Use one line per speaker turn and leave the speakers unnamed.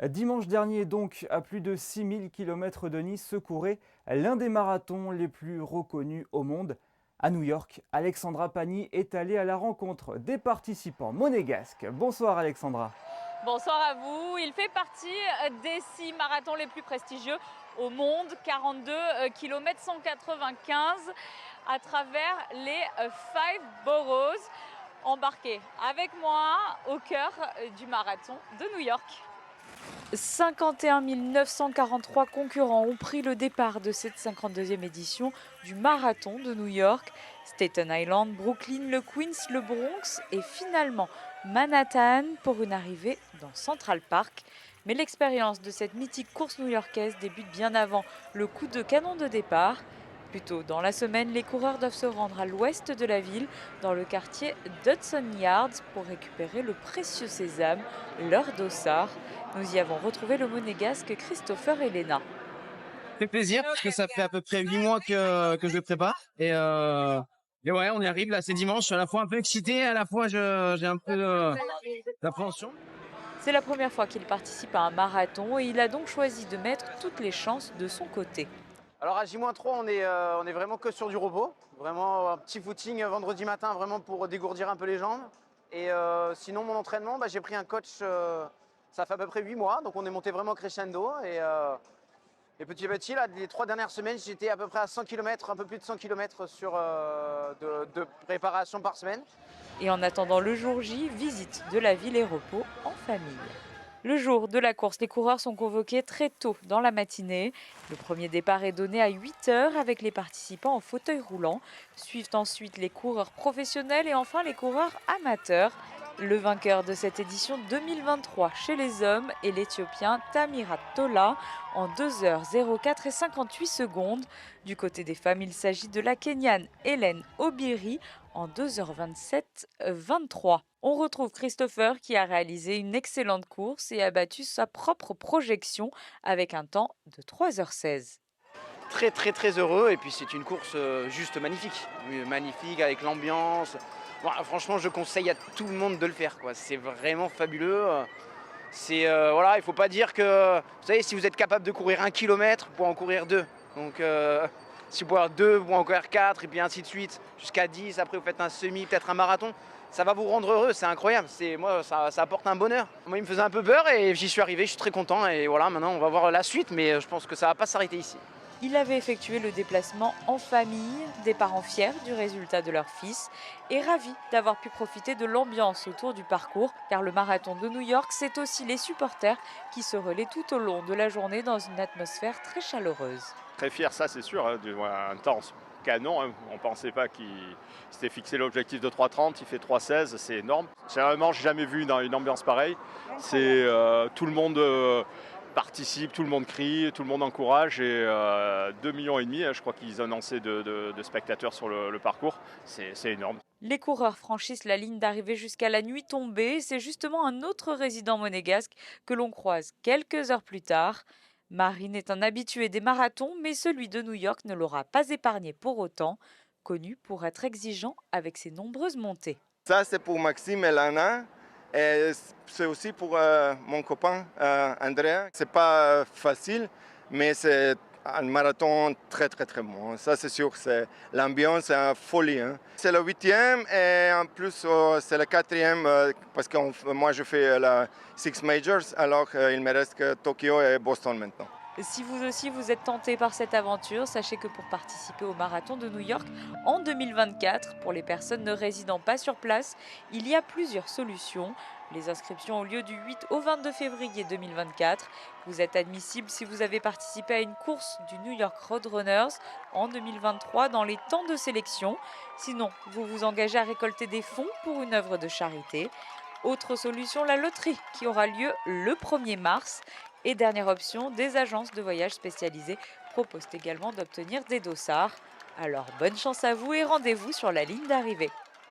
Dimanche dernier, donc, à plus de 6000 km de Nice, se courait l'un des marathons les plus reconnus au monde. À New York, Alexandra Pagny est allée à la rencontre des participants monégasques. Bonsoir Alexandra.
Bonsoir à vous. Il fait partie des 6 marathons les plus prestigieux au monde, 42 km 195 à travers les Five Boroughs. Embarqué avec moi au cœur du marathon de New York. 51 943 concurrents ont pris le départ de cette 52e édition du marathon de New York. Staten Island, Brooklyn, le Queens, le Bronx et finalement Manhattan pour une arrivée dans Central Park. Mais l'expérience de cette mythique course new-yorkaise débute bien avant le coup de canon de départ. Plus tôt dans la semaine, les coureurs doivent se rendre à l'ouest de la ville, dans le quartier d'Hudson Yards, pour récupérer le précieux sésame, leur dossard. Nous y avons retrouvé le monégasque Christopher Helena.
Ça fait plaisir parce que ça fait à peu près 8 mois que je le prépare et ouais, on y arrive là, c'est dimanche. Je suis à la fois un peu excité, à la fois j'ai un peu d'appréhension.
C'est la première fois qu'il participe à un marathon et il a donc choisi de mettre toutes les chances de son côté.
Alors à J-3, on est vraiment que sur du repos. Vraiment un petit footing vendredi matin, vraiment pour dégourdir un peu les jambes. Et sinon, mon entraînement, j'ai pris un coach, ça fait à peu près 8 mois, donc on est monté vraiment crescendo. Et petit à petit, là, les 3 dernières semaines, j'étais à peu près à 100 km, un peu plus de 100 km de préparation par semaine.
Et en attendant le jour J, visite de la ville et repos en famille. Le jour de la course, les coureurs sont convoqués très tôt dans la matinée. Le premier départ est donné à 8 heures avec les participants en fauteuil roulant. Suivent ensuite les coureurs professionnels et enfin les coureurs amateurs. Le vainqueur de cette édition 2023 chez les hommes est l'Éthiopien Tamirat Tola en 2h04 et 58 secondes. Du côté des femmes, il s'agit de la Kenyane Hélène Obiri en 2h27-23. On retrouve Christopher qui a réalisé une excellente course et a battu sa propre projection avec un temps de 3h16.
Très très très heureux et puis c'est une course juste magnifique. Magnifique avec l'ambiance. Bon, franchement, je conseille à tout le monde de le faire, quoi. C'est vraiment fabuleux. Voilà, il faut pas dire que, vous savez, si vous êtes capable de courir 1 kilomètre, vous pouvez en courir 2. Donc, si vous pouvez courir 2, vous pouvez en courir 4, et puis ainsi de suite, jusqu'à 10. Après, vous faites un semi, peut-être un marathon. Ça va vous rendre heureux, c'est incroyable. Moi, ça apporte un bonheur. Moi, il me faisait un peu peur et j'y suis arrivé, je suis très content. Et voilà, maintenant, on va voir la suite, mais je pense que ça va pas s'arrêter ici.
Il avait effectué le déplacement en famille, des parents fiers du résultat de leur fils et ravis d'avoir pu profiter de l'ambiance autour du parcours, car le marathon de New York, c'est aussi les supporters qui se relaient tout au long de la journée dans une atmosphère très chaleureuse.
Très fier, ça c'est sûr, hein, un temps canon. Hein. On ne pensait pas qu'il s'était fixé l'objectif de 3,30, il fait 3,16, c'est énorme. Sérieusement, j'ai jamais vu une ambiance pareille. C'est tout le monde participe, tout le monde crie, tout le monde encourage et 2,5 millions, hein, je crois qu'ils annonçaient de spectateurs sur le parcours. C'est énorme.
Les coureurs franchissent la ligne d'arrivée jusqu'à la nuit tombée. C'est justement un autre résident monégasque que l'on croise quelques heures plus tard. Marine est un habitué des marathons, mais celui de New York ne l'aura pas épargné pour autant, connu pour être exigeant avec ses nombreuses montées.
Ça, c'est pour Maxime et Lana. Et c'est aussi pour mon copain Andrea. C'est pas facile, mais c'est un marathon très très très bon. Ça c'est sûr, c'est l'ambiance, c'est une folie. Hein. C'est le 8e et en plus c'est le 4e parce que moi je fais la Six Majors, alors il me reste que Tokyo et Boston maintenant.
Si vous aussi vous êtes tenté par cette aventure, sachez que pour participer au marathon de New York en 2024, pour les personnes ne résidant pas sur place, il y a plusieurs solutions. Les inscriptions ont lieu du 8 au 22 février 2024. Vous êtes admissible si vous avez participé à une course du New York Roadrunners en 2023 dans les temps de sélection. Sinon, vous vous engagez à récolter des fonds pour une œuvre de charité. Autre solution, la loterie qui aura lieu le 1er mars. Et dernière option, des agences de voyage spécialisées proposent également d'obtenir des dossards. Alors bonne chance à vous et rendez-vous sur la ligne d'arrivée.